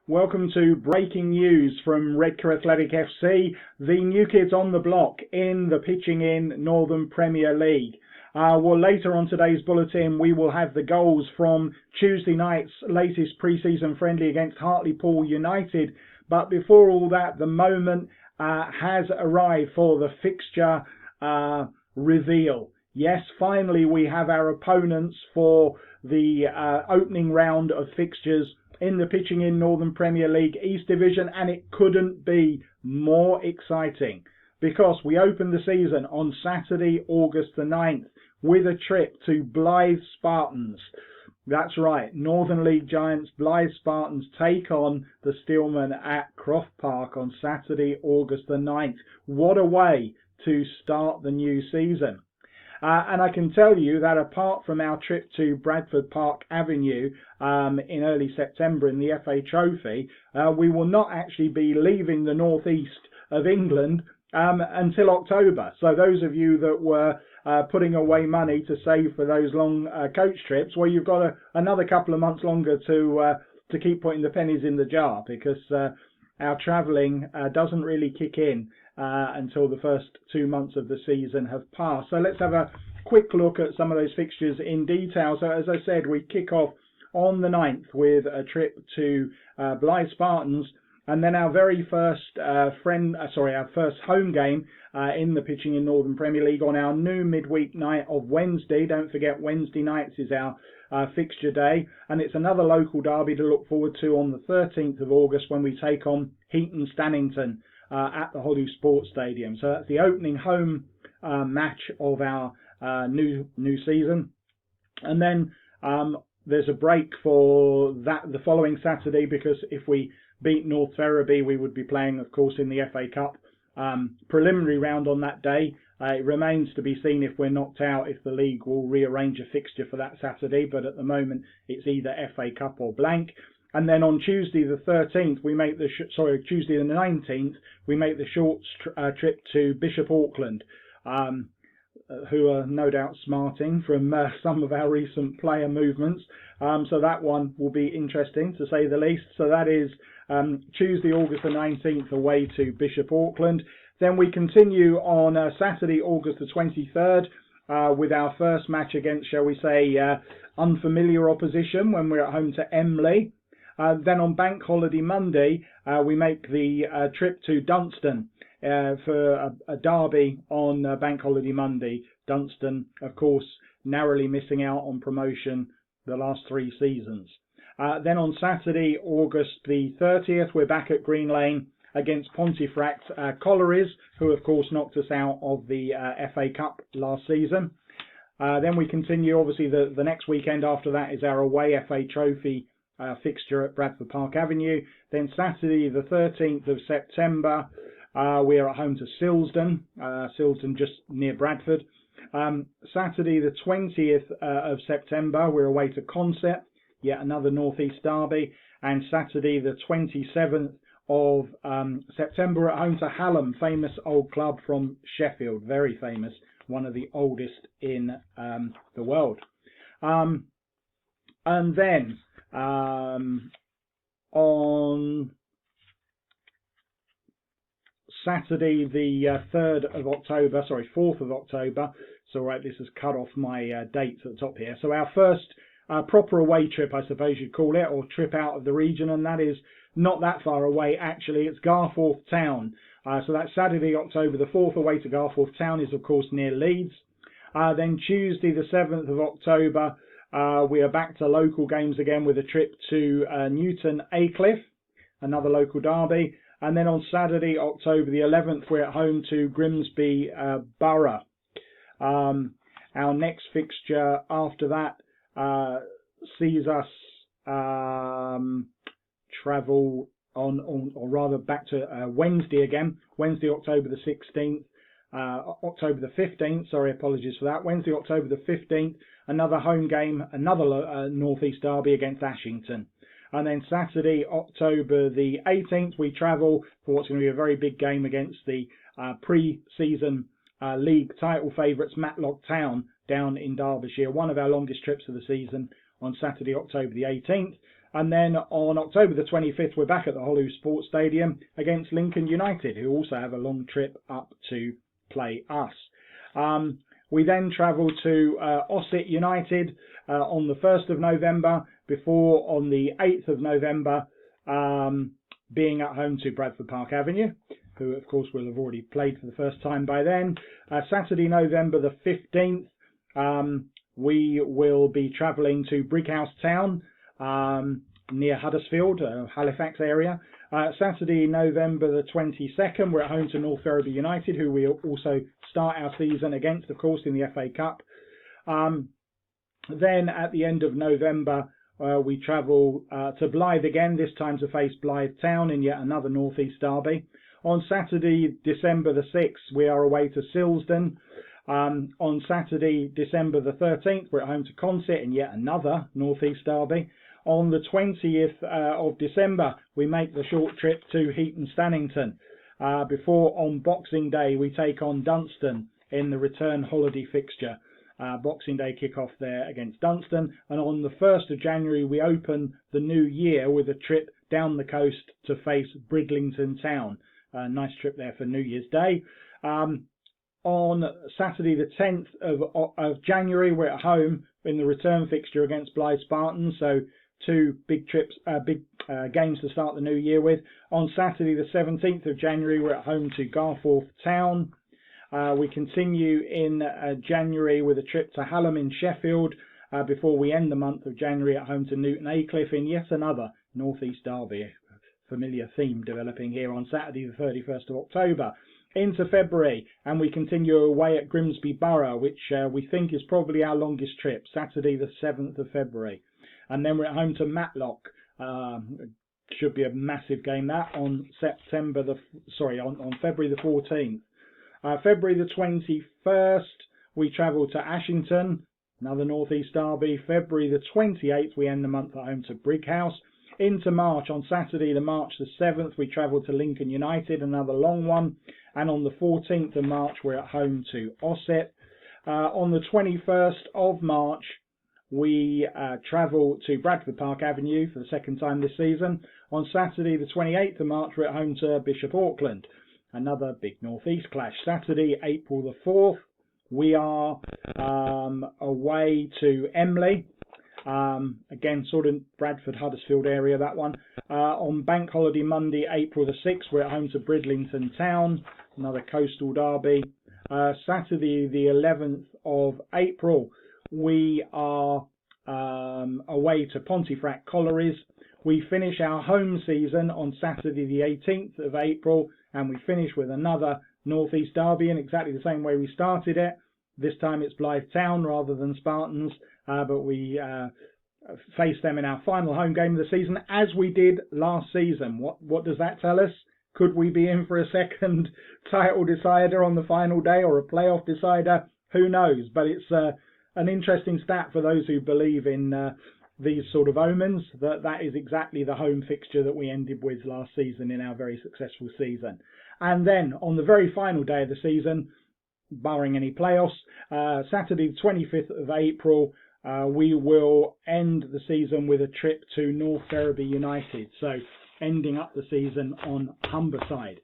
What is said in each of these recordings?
Welcome to breaking news from Redcar Athletic FC, the new kids on the block in the Pitching In Northern Premier League. Well, later on today's bulletin, we will have the goals from Tuesday night's latest pre-season friendly against Hartlepool United. But before all that, the moment has arrived for the fixture reveal. Yes, finally we have our opponents for the opening round of fixtures in the Pitching In Northern Premier League East Division, and it couldn't be more exciting because we opened the season on Saturday, August the 9th with a trip to Blythe Spartans. That's right, Northern League giants Blythe Spartans take on the Steelmen at Croft Park on Saturday, August the 9th. What a way to start the new season. And I can tell you that apart from our trip to Bradford Park Avenue in early September in the FA Trophy, we will not actually be leaving the northeast of England until October. So those of you that were putting away money to save for those long coach trips, well, you've got another couple of months longer to keep putting the pennies in the jar, because our travelling doesn't really kick in until the first 2 months of the season have passed. So let's have a quick look at some of those fixtures in detail. So as I said, we kick off on the 9th with a trip to Blythe Spartans, and then our very first our first home game in the Pitching In Northern Premier League on our new midweek night of Wednesday. Don't forget, Wednesday nights is our fixture day, and it's another local derby to look forward to on the 13th of August when we take on Heaton Stannington at the Holly Sports Stadium. So that's the opening home match of our new season, and then there's a break for that the following Saturday, because if we beat North Ferriby, we would be playing, of course, in the FA Cup preliminary round on that day. It remains to be seen if we're knocked out, if the league will rearrange a fixture for that Saturday, but at the moment it's either FA Cup or blank. And then on Tuesday the 13th, we make Tuesday the 19th, we make the short trip to Bishop Auckland, who are no doubt smarting from some of our recent player movements. So that one will be interesting, to say the least. So that is Tuesday, August the 19th, away to Bishop Auckland. Then we continue on Saturday, August the 23rd, with our first match against, shall we say, unfamiliar opposition when we're at home to Emley. Then on Bank Holiday Monday, we make the trip to Dunstan for a derby on Bank Holiday Monday. Dunstan, of course, narrowly missing out on promotion the last 3 seasons. Then on Saturday, August the 30th, we're back at Green Lane against Pontefract Collieries, who of course knocked us out of the FA Cup last season. Then we continue, obviously the next weekend after that is our away FA Trophy fixture at Bradford Park Avenue. Then Saturday the 13th of September, we are at home to Silsden just near Bradford. Saturday the 20th of September, we're away to Concept, yet another Northeast derby. And Saturday the 27th of September, at home to Hallam, famous old club from Sheffield, very famous, one of the oldest in the world. And then on Saturday the 4th of October, so right, this has cut off my dates at the top here. So our first proper away trip, I suppose you'd call it, or trip out of the region, and that is not that far away actually. It's Garforth Town. So that's Saturday, October the 4th, away to Garforth Town, is of course near Leeds. Then Tuesday the 7th of October, we are back to local games again with a trip to Newton Aycliffe, another local derby. And then on Saturday, October the 11th, we're at home to Grimsby Borough. Our next fixture after that sees us travel on, or rather back to Wednesday again. Wednesday, October the 16th. October the 15th, sorry, apologies for that. Wednesday, October the 15th, another home game, another Northeast derby against Ashington. And then Saturday, October the 18th, we travel for what's going to be a very big game against the pre-season league title favourites Matlock Town down in Derbyshire. One of our longest trips of the season on Saturday, October the 18th. And then on October the 25th, we're back at the Hollow Sports Stadium against Lincoln United, who also have a long trip up to play us. We then travel to Ossett United on the 1st of November, before on the 8th of November being at home to Bradford Park Avenue, who of course will have already played for the first time by then. Saturday, November the 15th, we will be travelling to Brighouse Town, near Huddersfield, Halifax area. Saturday, November the 22nd, we're at home to North Ferriby United, who we also start our season against, of course, in the FA Cup. Then at the end of November, we travel to Blyth again, this time to face Blyth Town in yet another North East derby. On Saturday, December the 6th, we are away to Silsden. On Saturday, December the 13th, we're at home to Consett in yet another North East derby. On the 20th of December, we make the short trip to Heaton Stannington, before on Boxing Day we take on Dunstan in the return holiday fixture. Boxing Day kick-off there against Dunstan, and on the 1st of January we open the new year with a trip down the coast to face Bridlington Town. Nice trip there for New Year's Day. On Saturday the 10th of January, we're at home in the return fixture against Blyth Spartans, so two big games to start the new year with. On Saturday the 17th of January, we're at home to Garforth Town. We continue in January with a trip to Hallam in Sheffield, before we end the month of January at home to Newton Aycliffe in yet another North East derby. Familiar theme developing here on Saturday the 31st of October. Into February, and we continue away at Grimsby Borough, which we think is probably our longest trip, Saturday the 7th of February. And then we're at home to Matlock. Should be a massive game that on on February the 14th. February the 21st, we travel to Ashington, another North East derby. February the 28th, we end the month at home to Brighouse. Into March, on Saturday the March the 7th, we travel to Lincoln United, another long one. And on the 14th of March, we're at home to Ossett. On the 21st of March, we travel to Bradford Park Avenue for the second time this season. On Saturday the 28th of March, we're at home to Bishop Auckland, another big North East clash. Saturday, April the 4th, we are away to Emley. Again, sort of Bradford, Huddersfield area, that one. On Bank Holiday Monday, April the 6th, we're at home to Bridlington Town, another coastal derby. Saturday the 11th of April, we are away to Pontefract Collieries. We finish our home season on Saturday the 18th of April, and we finish with another North East derby in exactly the same way we started it. This time it's Blyth Town rather than Spartans, but we face them in our final home game of the season, as we did last season. What does that tell us? Could we be in for a second title decider on the final day, or a playoff decider? Who knows? But it's an interesting stat for those who believe in these sort of omens, that is exactly the home fixture that we ended with last season in our very successful season. And then on the very final day of the season, barring any playoffs, Saturday the 25th of April, we will end the season with a trip to North Ferriby United, so ending up the season on Humberside.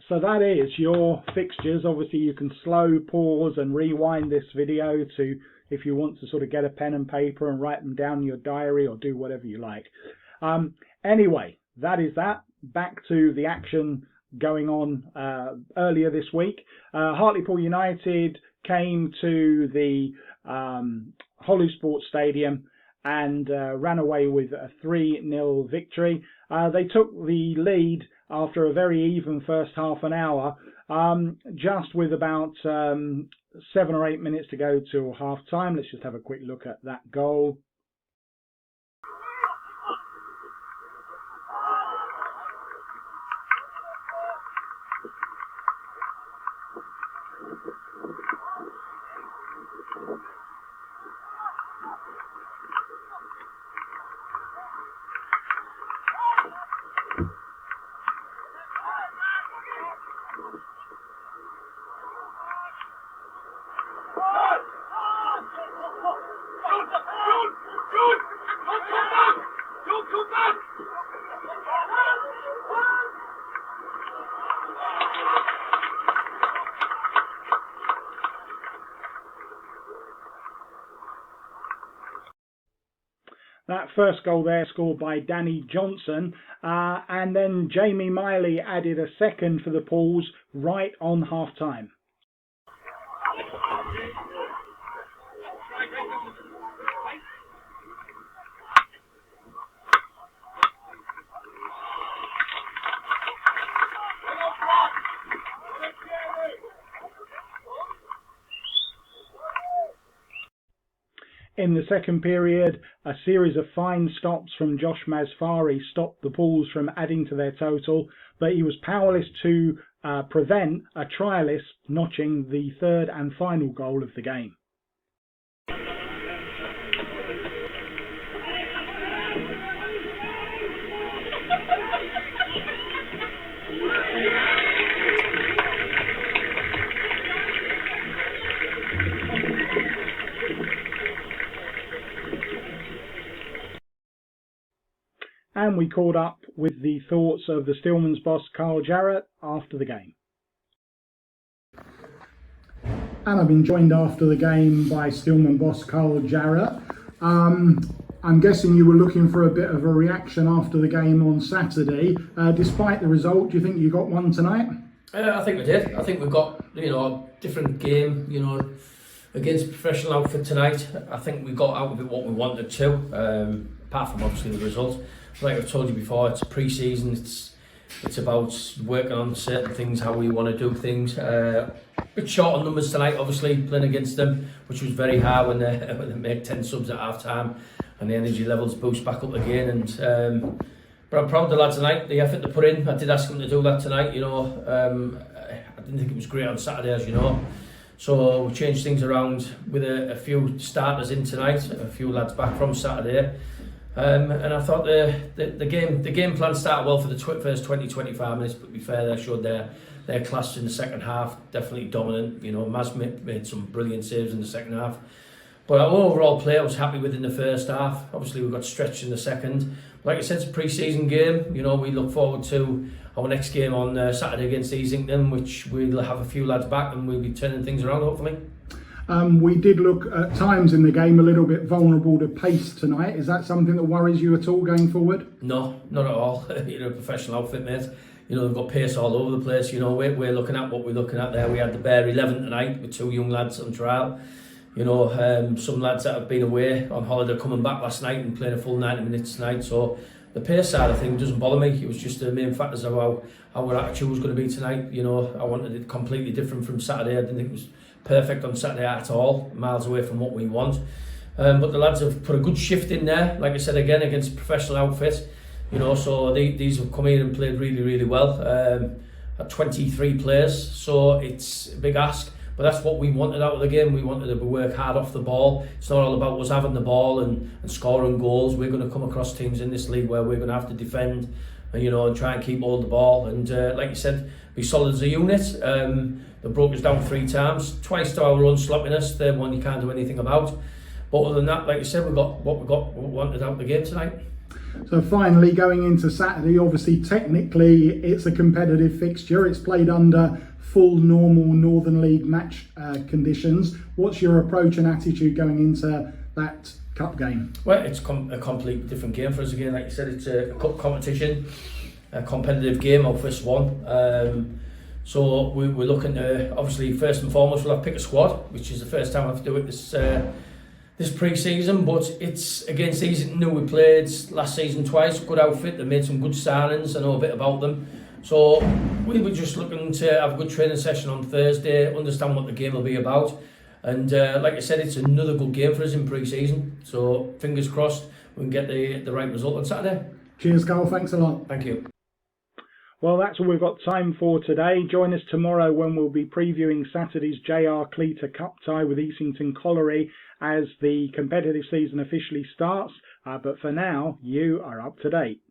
So that is your fixtures. Obviously you can slow, pause and rewind this video to, if you want to sort of get a pen and paper and write them down in your diary, or do whatever you like. Anyway, that is that. Back to the action going on earlier this week. Hartlepool United came to the Hollow Sports Stadium and ran away with a 3-0 victory. They took the lead after a very even first half an hour, just with about 7 or 8 minutes to go till half time. Let's just have a quick look at that goal. That first goal there scored by Danny Johnson, and then Jamie Miley added a second for the Pools right on half-time. In the second period, a series of fine stops from Josh Masfari stopped the Pools from adding to their total, but he was powerless to prevent a trialist notching the third and final goal of the game. And we caught up with the thoughts of the Stillman's boss, Carl Jarrett, after the game. And I've been joined after the game by Stillman boss, Carl Jarrett. I'm guessing you were looking for a bit of a reaction after the game on Saturday. Despite the result, do you think you got one tonight? I think we did. I think we got, a different game, against a professional outfit tonight. I think we got out of it what we wanted to, apart from obviously the result. Like I've told you before, it's pre-season. It's about working on certain things, how we want to do things. A bit short on numbers tonight, obviously playing against them, which was very hard when they make 10 subs at half time and the energy levels boost back up again. And but I'm proud of the lads tonight, the effort they put in. I did ask them to do that tonight. I didn't think it was great on Saturday, as you know. So we changed things around with a few starters in tonight, a few lads back from Saturday. And I thought the game plan started well for the first 20-25 minutes, but to be fair, they showed their class in the second half, definitely dominant. Maz made some brilliant saves in the second half. But our overall play I was happy with in the first half. Obviously we got stretched in the second. Like I said, it's a pre-season game. We look forward to our next game on Saturday against Easington, which we'll have a few lads back and we'll be turning things around hopefully. We did look at times in the game a little bit vulnerable to pace tonight. Is that something that worries you at all going forward? No, not at all. A professional outfit, mate. They've got pace all over the place. We're looking at what we're looking at there. We had the bare 11 tonight with 2 young lads on trial. Some lads that have been away on holiday coming back last night and playing a full 90 minutes tonight. So the pace side of things doesn't bother me. It was just the main factors of how our attitude was going to be tonight. I wanted it completely different from Saturday. I didn't think it was perfect on Saturday at all, miles away from what we want. But the lads have put a good shift in there, like I said again, against a professional outfit. So these have come in and played really, really well. At 23 players, so it's a big ask. But that's what we wanted out of the game. We wanted to work hard off the ball. It's not all about us having the ball and scoring goals. We're going to come across teams in this league where we're going to have to defend, and try and keep hold of the ball. And like you said, be solid as a unit. They broke us down 3 times, twice to our own sloppiness. Third one you can't do anything about. But other than that, like you said, we got what we wanted out of the game tonight. So finally, going into Saturday, obviously technically it's a competitive fixture. It's played under full normal Northern League match conditions. What's your approach and attitude going into that cup game? Well, it's a completely different game for us again. Like you said, it's a cup competition, a competitive game, our first one. So we're looking to, obviously, first and foremost, we'll have to pick a squad, which is the first time I have to do it this pre-season. But it's against Easington, who we played last season twice. Good outfit, they made some good signings. I know a bit about them. So we were just looking to have a good training session on Thursday, understand what the game will be about. And like I said, it's another good game for us in pre-season. So fingers crossed we can get the right result on Saturday. Cheers, Carl. Thanks a lot. Thank you. Well, that's all we've got time for today. Join us tomorrow when we'll be previewing Saturday's JR Cleater Cup tie with Easington Colliery as the competitive season officially starts. But for now, you are up to date.